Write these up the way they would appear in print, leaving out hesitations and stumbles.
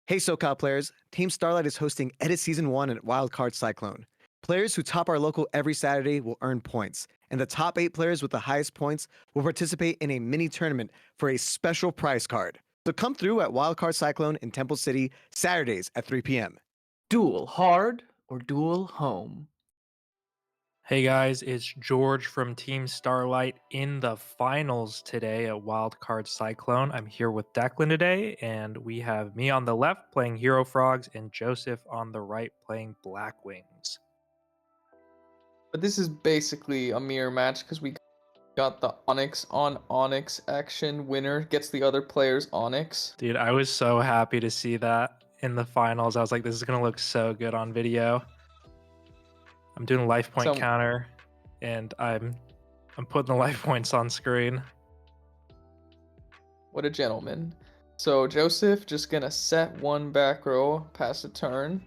Hey SoCal players, Team Starlight is hosting Edit Season 1 at WildCardCyclone. Players who top our local every Saturday will earn points, and the top 8 players with the highest points will participate in a mini tournament for a special prize card. So come through at WildCardCyclone in Temple City Saturdays at 3 p.m. Duel hard or duel home? Hey guys, it's George from Team Starlight in the finals today at WildCardCyclone. I'm here with Declan today, and we have me on the left playing Hero Frogs and Joseph on the right playing Blackwings. But this is basically a mirror match because we got the Onyx on Onyx action. Winner gets the other player's Onyx. Dude, I was so happy to see that in the finals. I was like, this is going to look so good on video. I'm doing a life point counter, and I'm putting the life points on screen. What a gentleman. So Joseph just gonna set one back row, pass a turn.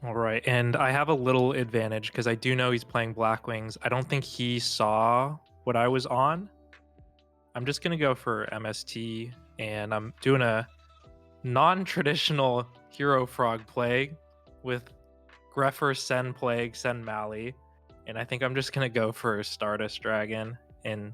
All right, and I have a little advantage because I do know he's playing Blackwings. I don't think he saw what I was on. I'm just going to go for MST, and I'm doing a non-traditional Hero Frog play with Greffer, Sen Plague, Sen Mali, and I think I'm just going to go for Stardust Dragon and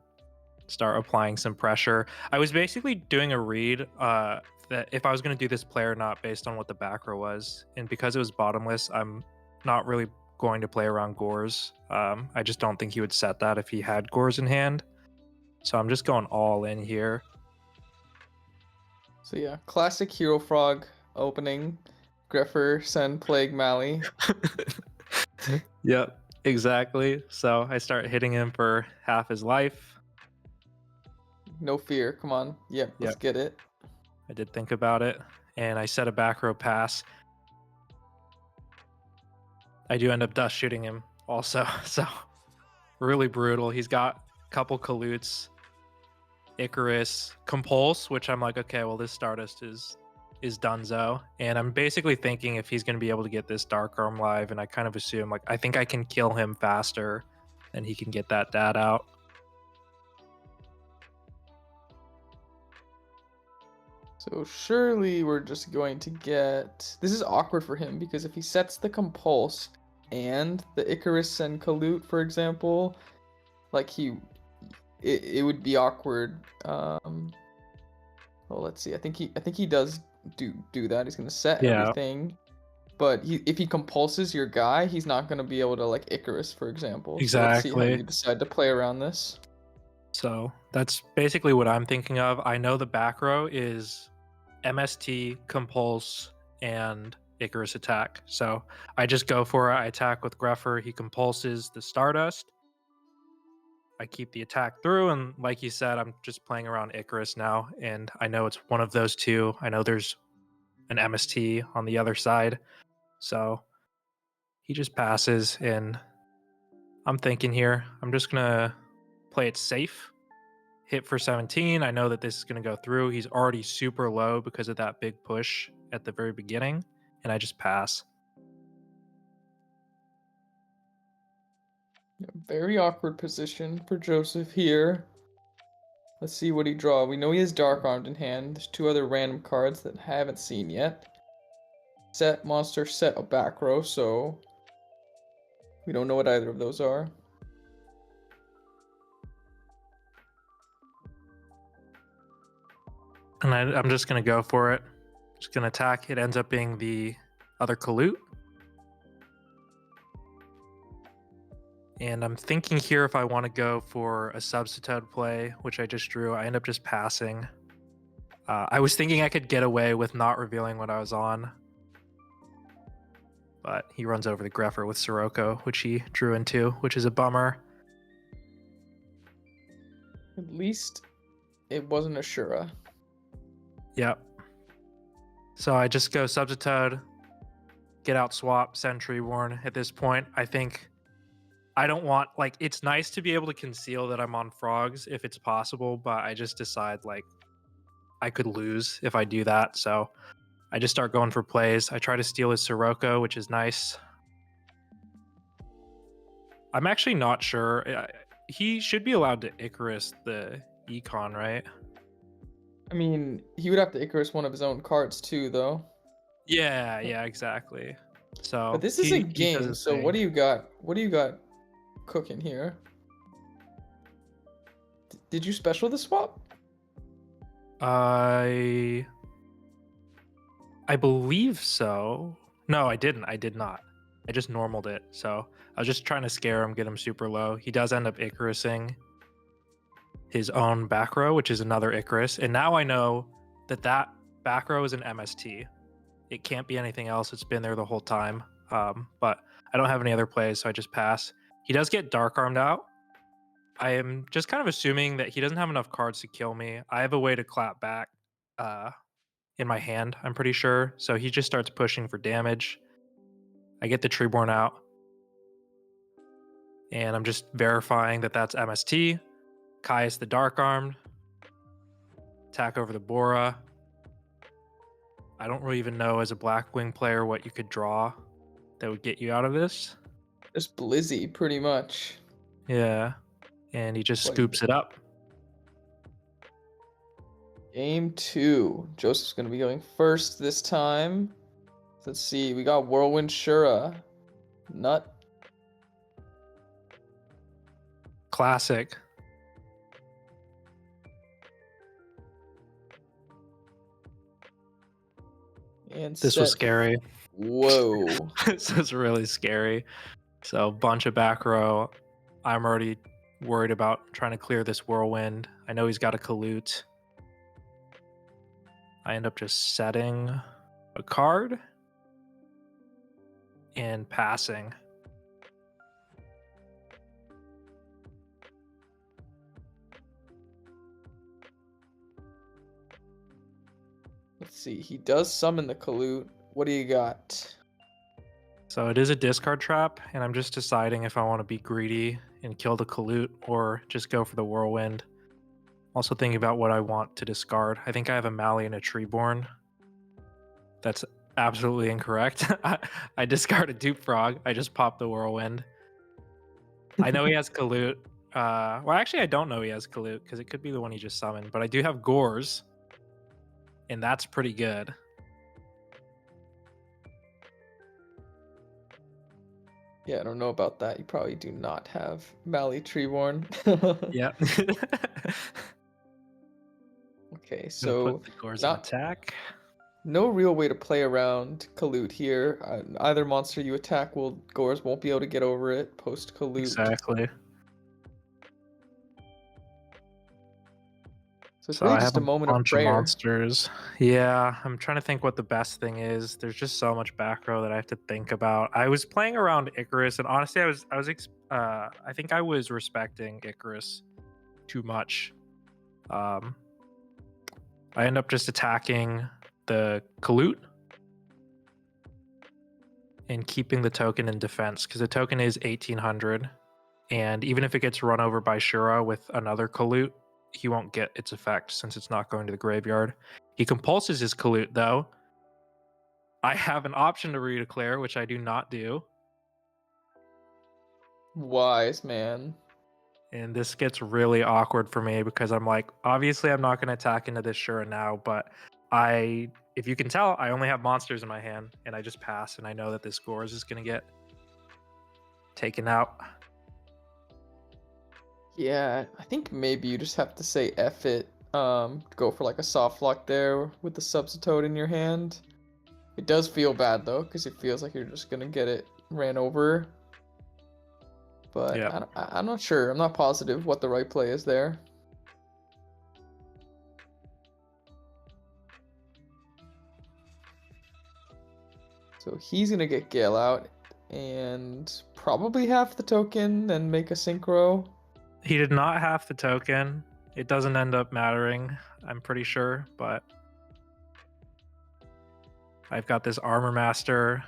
start applying some pressure. I was basically doing a read that if I was going to do this play or not based on what the back row was, and because it was bottomless, I'm not really going to play around Gores. I just don't think he would set that if he had Gores in hand, so I'm just going all in here. So yeah, classic Hero Frog opening. Greffer, Sen, Plague, Mali. Yep, exactly. So I start hitting him for half his life. No fear, come on. Yep, let's get it. I did think about it, and I set a back row pass. I do end up dust shooting him also, so really brutal. He's got a couple Kalutes, Icarus, Compulse, which I'm like, okay, well, this Stardust is donezo. And I'm basically thinking if he's going to be able to get this Dark Arm live, and I kind of assume, like, I think I can kill him faster than he can get that dad out. So surely we're just going to get... This is awkward for him because if he sets the Compulse and the Icarus and Kalute, for example, like it would be awkward. Well, let's see. I think he does do that. He's gonna set everything, but if he compulses your guy, he's not gonna be able to like Icarus, for example. Exactly. So let's see how you decide to play around this. So that's basically what I'm thinking of. I know the back row is MST, Compulse, and Icarus attack. So I just go for it. I attack with Greffer. He compulses the Stardust. I keep the attack through, and like you said, I'm just playing around Icarus now, and I know it's one of those two. I know there's an MST on the other side. So he just passes, and I'm thinking here, I'm just going to play it safe. Hit for 17. I know that this is going to go through. He's already super low because of that big push at the very beginning, and I just pass. Yeah, very awkward position for Joseph here. Let's see what he draws. We know he has Dark Armed in hand. There's two other random cards that I haven't seen yet. Set monster, set a back row, so we don't know what either of those are. And I'm just going to go for it. Just going to attack. It ends up being the other Kalute. And I'm thinking here if I want to go for a substitute play, which I just drew. I end up just passing. I was thinking I could get away with not revealing what I was on. But he runs over the Greffer with Sirocco, which he drew into, which is a bummer. At least it wasn't a Shura. Yep. So I just go substitute, get out swap, send Treeborn. At this point, I think I don't want, like, it's nice to be able to conceal that I'm on frogs if it's possible, but I just decide, like, I could lose if I do that. So I just start going for plays. I try to steal his Sirocco, which is nice. I'm actually not sure. He should be allowed to Icarus the Econ, right? I mean, he would have to Icarus one of his own cards too, though. Yeah, yeah, exactly. But So this is a he does game, his so what thing. do you got? What do you got cooking here? Did you special the swap? I believe so. No, I didn't. I did not. I just normaled it. So I was just trying to scare him, get him super low. He does end up Icarusing his own back row, which is another Icarus. And now I know that that back row is an MST. It can't be anything else. It's been there the whole time. But I don't have any other plays, so I just pass. He does get dark armed out. I am just kind of assuming that he doesn't have enough cards to kill me. I have a way to clap back in my hand, I'm pretty sure. So he just starts pushing for damage. I get the Treeborn out. And I'm just verifying that that's MST. Caius the Dark Armed. Attack over the Bora. I don't really even know as a Blackwing player what you could draw that would get you out of this. Just Blizzy, pretty much. Yeah. And he just What- scoops it up. Game 2. Joseph's going to be going first this time. Let's see. We got Whirlwind Shura. Nut. Classic. And This was set. scary. Whoa. This was really scary. So bunch of back row. I'm already worried about trying to clear this whirlwind. I know he's got a Kalute. I end up just setting a card and passing. Let's see. He does summon the Kalute. What do you got? So it is a discard trap, and I'm just deciding if I want to be greedy and kill the Kalute or just go for the whirlwind. Also thinking about what I want to discard. I think I have a Mally and a Treeborn. That's absolutely incorrect. I discard a Dupe Frog. I just pop the whirlwind. I know he has Kalute. Well, actually, I don't know he has Kalute because it could be the one he just summoned. But I do have Gores, and that's pretty good. Yeah, I don't know about that. You probably do not have Mally Treeborn. Yeah. Okay, Gonna so put the Gores in not attack. no real way to play around Kalute here. Either monster you attack Gores won't be able to get over it post Kalute. Exactly. So it's So really I just have a a moment of bunch of prayer. monsters. Yeah, I'm trying to think what the best thing is. There's just so much back row that I have to think about. I was playing around Icarus, and honestly, I think I was respecting Icarus too much. I end up just attacking the Kalute and keeping the token in defense because the token is 1800, and even if it gets run over by Shura with another Kalute, he won't get its effect since it's not going to the graveyard. He compulses his Kalute though. I have an option to redeclare, which I do not do. Wise man. And this gets really awkward for me because I'm like, obviously I'm not going to attack into this Shura now, but if you can tell, I only have monsters in my hand and I just pass and I know that this Gores is going to get taken out. Yeah, I think maybe you just have to say F it. Go for like a soft lock there with the Substitute in your hand. It does feel bad though, because it feels like you're just gonna get it ran over. But Yeah. I'm not sure. I'm not positive what the right play is there. So he's gonna get Gale out and probably half the token and make a synchro. He did not have the token. It doesn't end up mattering, I'm pretty sure, but I've got this Armor Master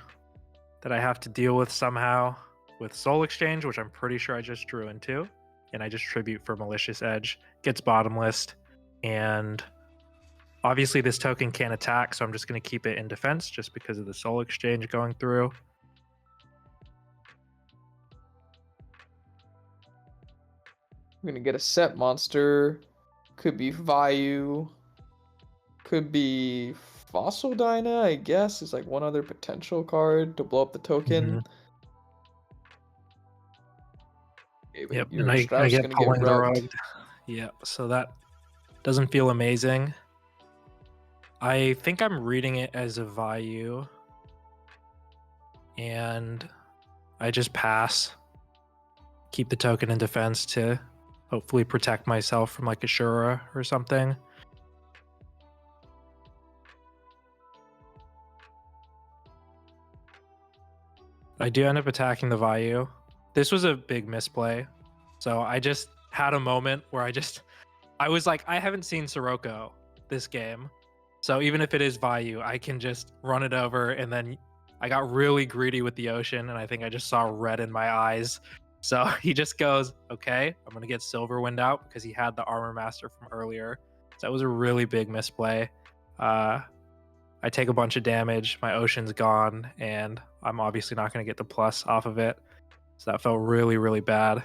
that I have to deal with somehow with Soul Exchange, which I'm pretty sure I just drew into, and I just tribute for Malicious Edge, gets bottomless, and obviously this token can't attack, so I'm just going to keep it in defense just because of the Soul Exchange going through. We're gonna get a set monster. Could be Vayu. could be Fossil Dyna, I guess, is like one other potential card to blow up the token. Mhm. Okay, but Yep, and your I Strauss is get gonna get pulling the rugged. rug. Yep, so that doesn't feel amazing. I think I'm reading it as a Vayu, and I just pass. Keep the token in defense to hopefully protect myself from like a Shura or something. I do end up attacking the Vayu. This was a big misplay. So I just had a moment where I was like, I haven't seen Sirocco this game. So even if it is Vayu, I can just run it over. And then I got really greedy with the ocean, and I think I just saw red in my eyes. So he just goes, okay, I'm going to get Silverwind out because he had the Armor Master from earlier. So that was a really big misplay. I take a bunch of damage, my ocean's gone, and I'm obviously not going to get the plus off of it. So that felt really, really bad.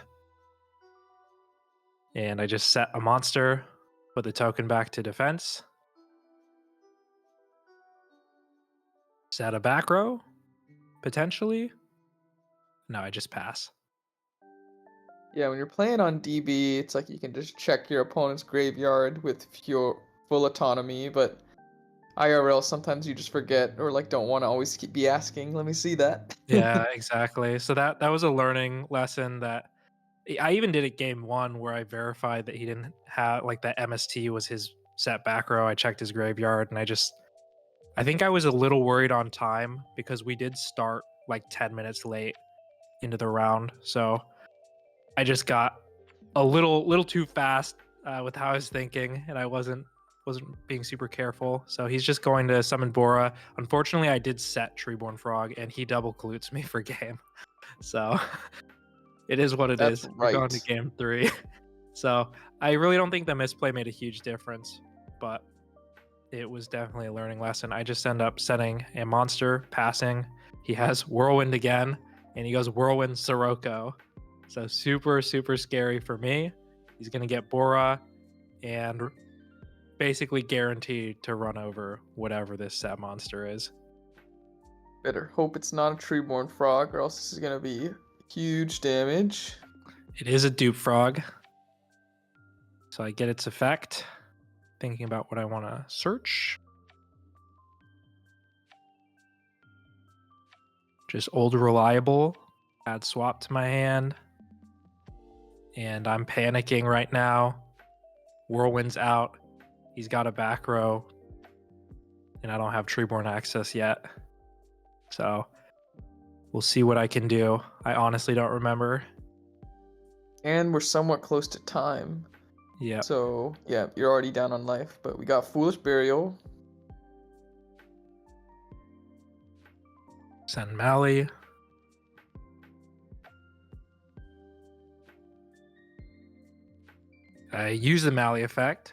And I just set a monster, put the token back to defense, set a back row, potentially. No, I just pass. Yeah, when you're playing on DB, it's like you can just check your opponent's graveyard with your full autonomy, but IRL sometimes you just forget or like don't want to always be asking, let me see that. Yeah, exactly. So that was a learning lesson that I even did at game 1 where I verified that he didn't have like that MST was his set back row. I checked his graveyard, and I think I was a little worried on time because we did start like 10 minutes late into the round. So I just got a little too fast with how I was thinking, and I wasn't being super careful. So he's just going to summon Bora. Unfortunately, I did set Treeborn Frog, and he double colutes me for game. So it is what it That's is. We're going to right. game 3. So I really don't think the misplay made a huge difference, but it was definitely a learning lesson. I just end up setting a monster, passing. He has Whirlwind again, and he goes Whirlwind Sirocco. So super, super scary for me. He's going to get Bora and basically guaranteed to run over whatever this set monster is. Better hope it's not a Treeborn Frog, or else this is gonna be huge damage. It is a dupe frog. So I get its effect. Thinking about what I want to search. Just old reliable. Add swap to my hand. And I'm panicking right now. Whirlwind's out. He's got a back row. And I don't have Treeborn access yet. So we'll see what I can do. I honestly don't remember. And we're somewhat close to time. Yeah. So, yeah, you're already down on life, but we got Foolish Burial. Send Mally. I use the Mally effect.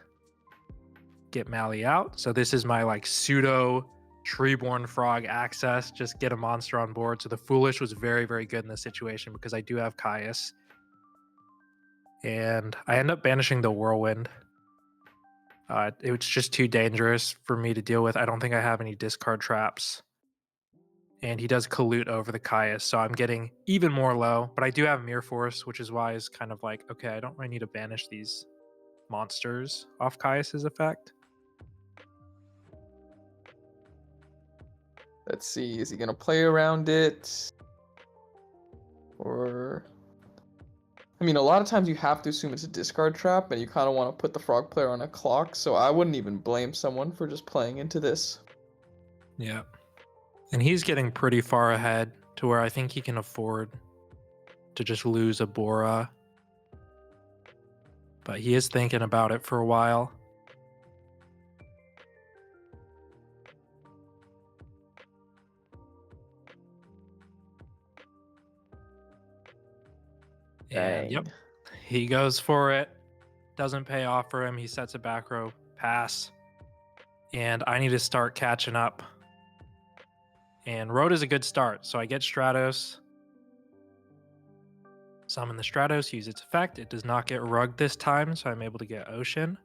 Get Mally out. So this is my like pseudo Treeborn Frog access. Just get a monster on board. So the Foolish was very, very good in this situation because I do have Caius. And I end up banishing the Whirlwind. It was just too dangerous for me to deal with. I don't think I have any discard traps. And he does collude over the Caius, so I'm getting even more low. But I do have Mirror Force, which is why it's kind of like, okay, I don't really need to banish these monsters off Caius's effect. Let's see, is he gonna play around it? Or... I mean, a lot of times you have to assume it's a discard trap, and you kind of want to put the frog player on a clock, so I wouldn't even blame someone for just playing into this. Yeah. And he's getting pretty far ahead to where I think he can afford to just lose a Bora. But he is thinking about it for a while. And yep, he goes for it. Doesn't pay off for him. He sets a back row pass. And I need to start catching up. And Road is a good start. So I get Stratos. Summon the Stratos, use its effect. It does not get rugged this time, so I'm able to get Ocean.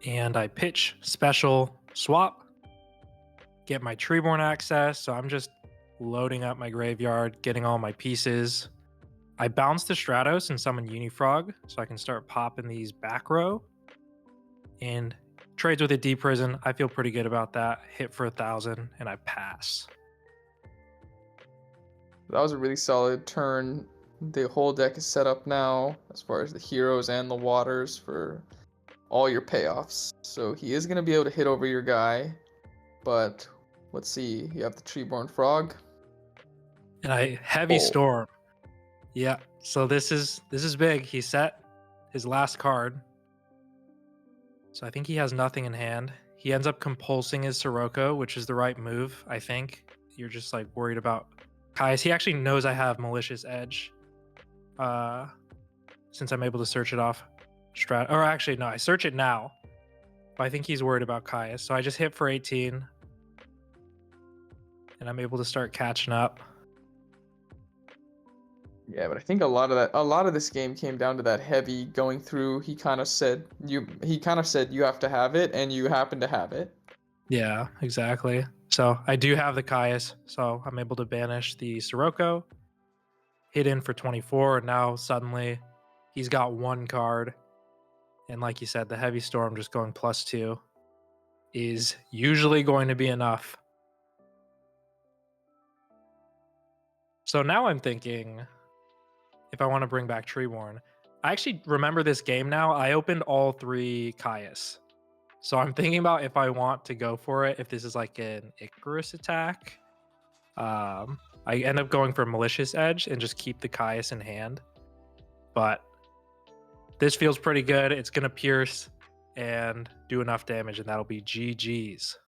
And I pitch special swap, get my Treeborn access. So I'm just loading up my graveyard, getting all my pieces. I bounce the Stratos and summon Unifrog so I can start popping these back row. And trades with a Deep Prison. I feel pretty good about that. Hit for 1,000 and I pass. That was a really solid turn. The whole deck is set up now as far as the heroes and the waters for all your payoffs. So he is going to be able to hit over your guy. But let's see. You have the Treeborn Frog. And I Heavy Storm. Yeah. So this is big. He set his last card. So I think he has nothing in hand. He ends up compulsing his Sirocco, which is the right move, I think. You're just like worried about Kai's. He actually knows I have Malicious Edge. Since I'm able to search it off or actually no, I search it now. But I think he's worried about Kai's. So I just hit for 18. And I'm able to start catching up. Yeah, but I think a lot of this game came down to that heavy going through. He kind of said you have to have it, and you happen to have it. Yeah, exactly. So I do have the Caius, so I'm able to banish the Sirocco, hit in for 24, and now suddenly he's got one card. And like you said, the Heavy Storm just going +2 is usually going to be enough. So now I'm thinking, if I want to bring back Treeborn, I actually remember this game now. I opened all 3 Caius. So I'm thinking about if I want to go for it, if this is like an Icarus attack. I end up going for Malicious Edge and just keep the Caius in hand. But this feels pretty good. It's going to pierce and do enough damage, and that'll be GG's.